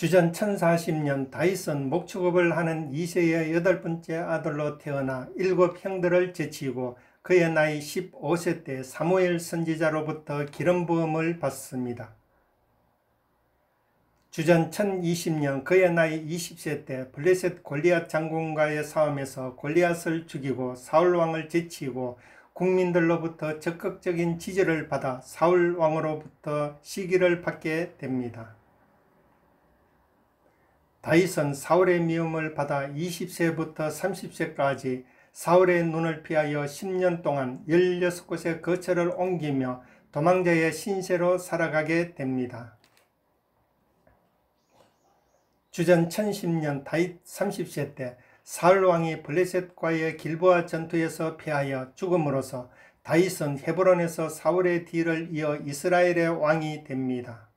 주전 1040년 다윗은 목축업을 하는 이새의 8번째 아들로 태어나 7형들을 제치고 그의 나이 15세 때 사무엘 선지자로부터 기름 부음을 받습니다. 주전 1020년 그의 나이 20세 때 블레셋 골리앗 장군과의 싸움에서 골리앗을 죽이고 사울 왕을 제치고 국민들로부터 적극적인 지지를 받아 사울 왕으로부터 시기를 받게 됩니다. 다윗은 사울의 미움을 받아 20세부터 30세까지 사울의 눈을 피하여 10년 동안 16곳의 거처를 옮기며 도망자의 신세로 살아가게 됩니다. 주전 1010년 다윗 30세 때 사울 왕이 블레셋과의 길보아 전투에서 패하여 죽음으로써 다윗은 헤브론에서 사울의 뒤를 이어 이스라엘의 왕이 됩니다.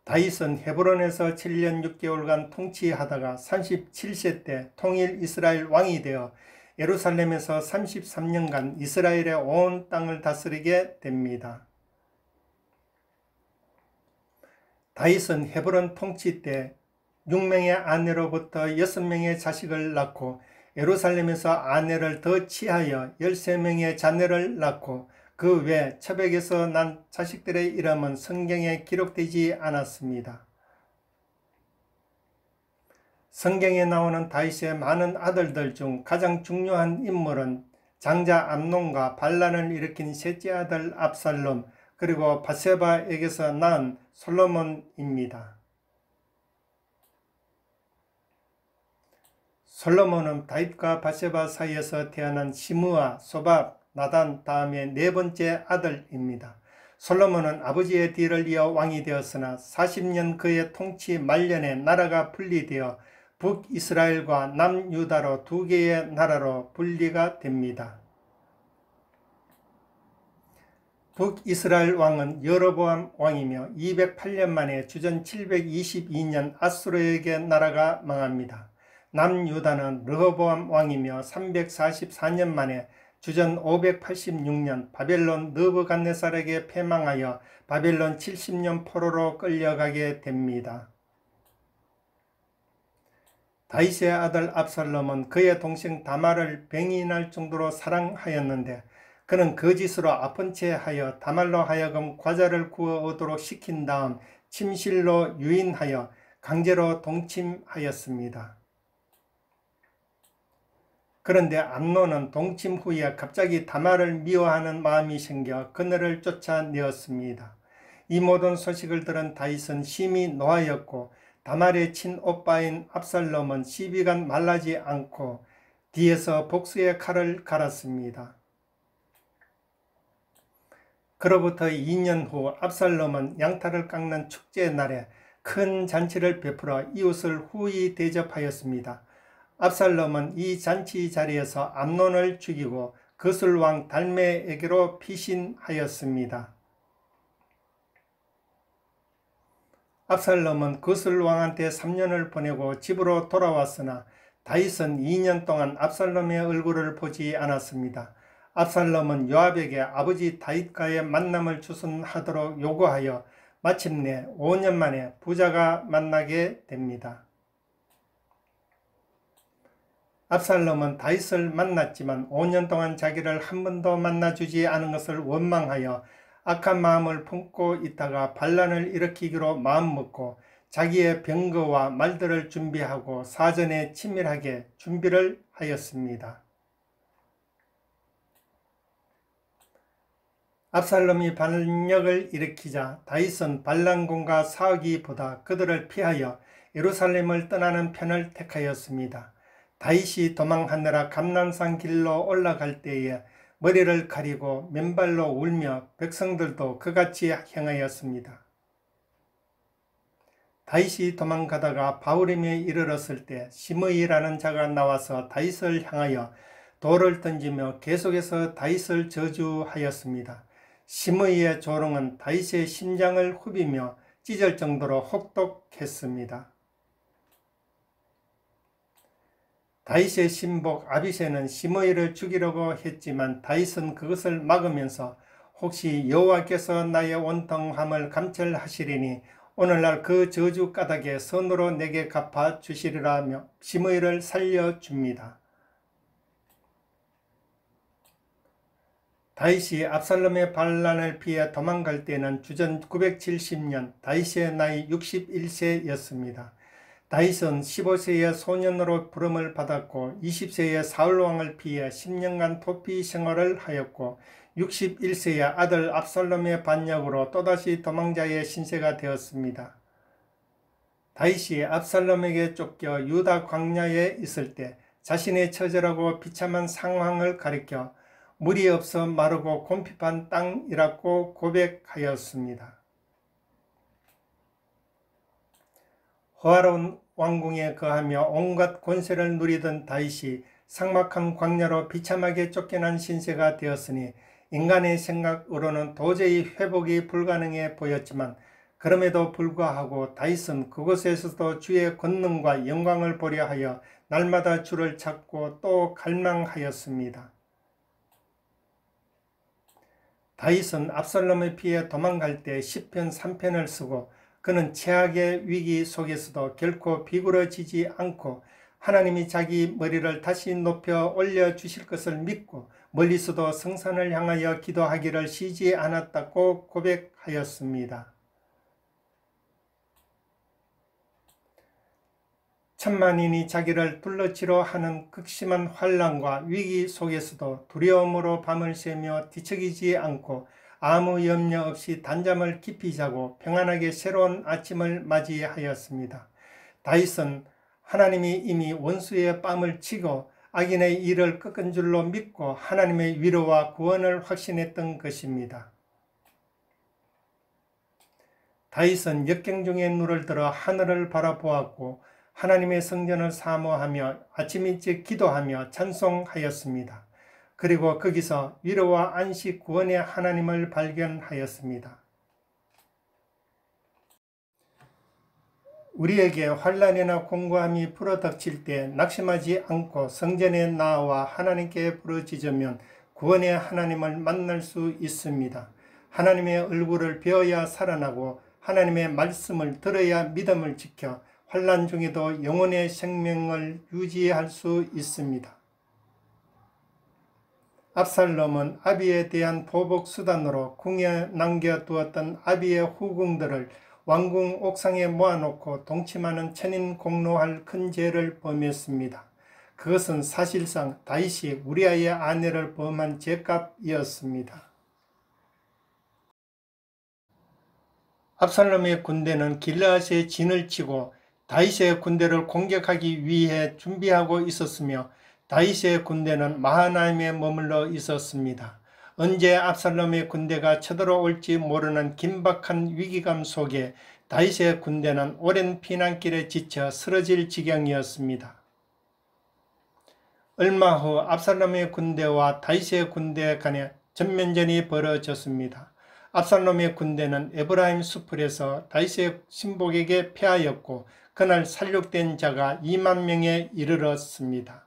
다윗은 헤브론에서 7년 6개월간 통치하다가 37세 때 통일 이스라엘 왕이 되어 예루살렘에서 33년간 이스라엘의 온 땅을 다스리게 됩니다. 다윗은 헤브론 통치 때 6명의 아내로부터 6명의 자식을 낳고 예루살렘에서 아내를 더 취하여 13명의 자녀를 낳고 그 외 처백에서 난 자식들의 이름은 성경에 기록되지 않았습니다. 성경에 나오는 다윗의 많은 아들들 중 가장 중요한 인물은 장자 암논과 반란을 일으킨 셋째 아들 압살롬 그리고 밧세바에게서 낳은 솔로몬입니다. 솔로몬은 다윗과 밧세바 사이에서 태어난 시므아, 소밥, 나단 다음에 4번째 아들입니다. 솔로몬은 아버지의 뒤를 이어 왕이 되었으나 40년 그의 통치 말년에 나라가 분리되어 북이스라엘과 남유다로 2개의 나라로 분리가 됩니다. 북이스라엘 왕은 여로보암 왕이며 208년 만에 주전 722년 아수르에게 나라가 망합니다. 남유다는 르호보암 왕이며 344년 만에 주전 586년 바벨론 느부갓네살에게 패망하여 바벨론 70년 포로로 끌려가게 됩니다. 다윗의 아들 압살롬은 그의 동생 다말을 병이 날 정도로 사랑하였는데 그는 거짓으로 아픈 채 하여 다말로 하여금 과자를 구워 오도록 시킨 다음 침실로 유인하여 강제로 동침하였습니다. 그런데 암논은 동침 후에 갑자기 다말을 미워하는 마음이 생겨 그녀를 쫓아내었습니다. 이 모든 소식을 들은 다윗은 심히 노하였고 다말의 친오빠인 압살롬은 시비가 말라지 않고 뒤에서 복수의 칼을 갈았습니다. 그로부터 2년 후 압살롬은 양탈을 깎는 축제 날에 큰 잔치를 베풀어 이웃을 후히 대접하였습니다. 압살롬은 이 잔치 자리에서 암논을 죽이고 거슬왕 달메에게로 피신하였습니다. 압살롬은 거슬왕한테 3년을 보내고 집으로 돌아왔으나 다윗은 2년 동안 압살롬의 얼굴을 보지 않았습니다. 압살롬은 요압에게 아버지 다윗과의 만남을 주선하도록 요구하여 마침내 5년 만에 부자가 만나게 됩니다. 압살롬은 다윗을 만났지만 5년 동안 자기를 한 번도 만나주지 않은 것을 원망하여 악한 마음을 품고 있다가 반란을 일으키기로 마음먹고 자기의 병거와 말들을 준비하고 사전에 치밀하게 준비를 하였습니다. 압살롬이 반역을 일으키자 다윗은 반란군과 싸우기보다 그들을 피하여 예루살렘을 떠나는 편을 택하였습니다. 다윗이 도망하느라 감난산 길로 올라갈 때에 머리를 가리고 맨발로 울며 백성들도 그같이 행하였습니다. 다윗이 도망가다가 바후림에 이르렀을 때 시므이라는 자가 나와서 다윗을 향하여 돌을 던지며 계속해서 다윗을 저주하였습니다. 시므이의 조롱은 다윗의 심장을 후비며 찢을 정도로 혹독했습니다. 다윗의 신복 아비새는 시므이를 죽이려고 했지만 다윗은 그것을 막으면서 혹시 여호와께서 나의 온통함을 감찰하시리니 오늘날 그 저주 까닭에 선으로 내게 갚아 주시리라 하며 시므이를 살려줍니다. 다윗이 압살롬의 반란을 피해 도망갈 때는 주전 970년 다윗의 나이 61세였습니다. 다윗은 15세의 소년으로 부름을 받았고 20세의 사울왕을 피해 10년간 도피 생활을 하였고 61세의 아들 압살롬의 반역으로 또다시 도망자의 신세가 되었습니다. 다윗이 압살롬에게 쫓겨 유다 광야에 있을 때 자신의 처절하고 비참한 상황을 가리켜 물이 없어 마르고 곰핍한 땅이라고 고백하였습니다. 호화로운 왕궁에 거하며 온갖 권세를 누리던 다윗이 삭막한 광야로 비참하게 쫓겨난 신세가 되었으니 인간의 생각으로는 도저히 회복이 불가능해 보였지만 그럼에도 불구하고 다윗은 그곳에서도 주의 권능과 영광을 보려 하여 날마다 주를 찾고 또 갈망하였습니다. 다윗은 압살롬에 피해 도망갈 때 시편 3편을 쓰고 그는 최악의 위기 속에서도 결코 비굴어지지 않고 하나님이 자기 머리를 다시 높여 올려주실 것을 믿고 멀리서도 성산을 향하여 기도하기를 쉬지 않았다고 고백하였습니다. 천만인이 자기를 둘러치려 하는 극심한 환난과 위기 속에서도 두려움으로 밤을 새며 뒤척이지 않고 아무 염려 없이 단잠을 깊이 자고 평안하게 새로운 아침을 맞이하였습니다. 다윗은 하나님이 이미 원수의 뺨을 치고 악인의 일을 꺾은 줄로 믿고 하나님의 위로와 구원을 확신했던 것입니다. 다윗은 역경 중에 눈을 들어 하늘을 바라보았고 하나님의 성전을 사모하며 아침 일찍 기도하며 찬송하였습니다. 그리고 거기서 위로와 안식 구원의 하나님을 발견하였습니다. 우리에게 환난이나 공고함이 불어닥칠 때 낙심하지 않고 성전에 나와 하나님께 부르짖으면 구원의 하나님을 만날 수 있습니다. 하나님의 얼굴을 배워야 살아나고 하나님의 말씀을 들어야 믿음을 지켜 환난 중에도 영혼의 생명을 유지할 수 있습니다. 압살롬은 아비에 대한 보복 수단으로 궁에 남겨두었던 아비의 후궁들을 왕궁 옥상에 모아놓고 동침하는 천인 공노할 큰 죄를 범했습니다. 그것은 사실상 다윗이 우리아의 아내를 범한 죄값이었습니다. 압살롬의 군대는 길르앗에 진을 치고 다윗의 군대를 공격하기 위해 준비하고 있었으며 다윗의 군대는 마하나임에 머물러 있었습니다. 언제 압살롬의 군대가 쳐들어올지 모르는 긴박한 위기감 속에 다윗의 군대는 오랜 피난길에 지쳐 쓰러질 지경이었습니다. 얼마 후 압살롬의 군대와 다윗의 군대 간에 전면전이 벌어졌습니다. 압살롬의 군대는 에브라임 수풀에서 다윗의 신복에게 패하였고 그날 살육된 자가 2만 명에 이르렀습니다.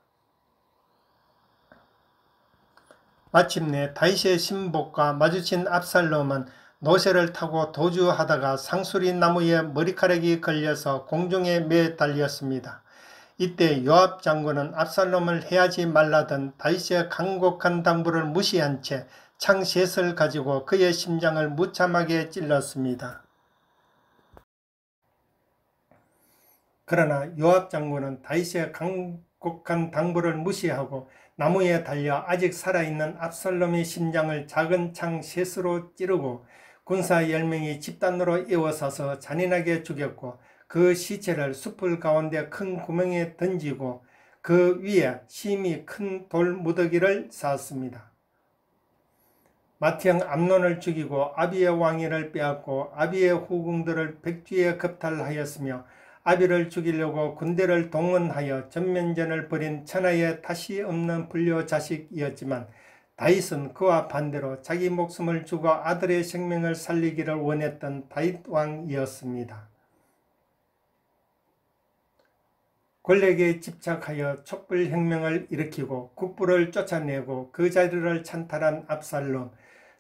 마침내 다윗의 신복과 마주친 압살롬은 노새를 타고 도주하다가 상수리 나무에 머리카락이 걸려서 공중에 매달렸습니다. 이때 요압 장군은 압살롬을 해하지 말라던 다윗의 간곡한 당부를 무시한 채 창셋을 가지고 그의 심장을 무참하게 찔렀습니다. 그러나 요압 장군은 다윗의 간곡한 당부를 무시하고 나무에 달려 아직 살아있는 압살롬의 심장을 작은 창셋으로 찌르고 군사 10명이 집단으로 에워싸서 잔인하게 죽였고 그 시체를 숲을 가운데 큰 구멍에 던지고 그 위에 심히 큰 돌 무더기를 쌓았습니다. 맏형 암논을 죽이고 아비의 왕위를 빼앗고 아비의 후궁들을 백주에 겁탈하였으며 아비를 죽이려고 군대를 동원하여 전면전을 벌인 천하에 다시 없는 불효자식이었지만 다윗은 그와 반대로 자기 목숨을 주고 아들의 생명을 살리기를 원했던 다윗 왕이었습니다. 권력에 집착하여 촛불혁명을 일으키고 국부를 쫓아내고 그 자리를 찬탈한 압살롬,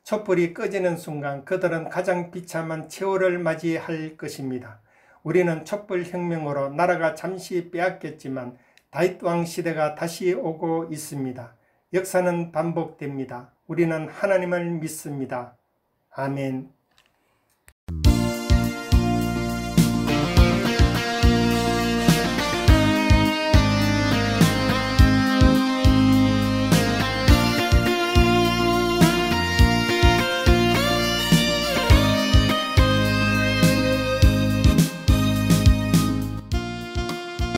촛불이 꺼지는 순간 그들은 가장 비참한 최후를 맞이할 것입니다. 우리는 촛불혁명으로 나라가 잠시 빼앗겼지만 다윗 왕 시대가 다시 오고 있습니다. 역사는 반복됩니다. 우리는 하나님을 믿습니다. 아멘.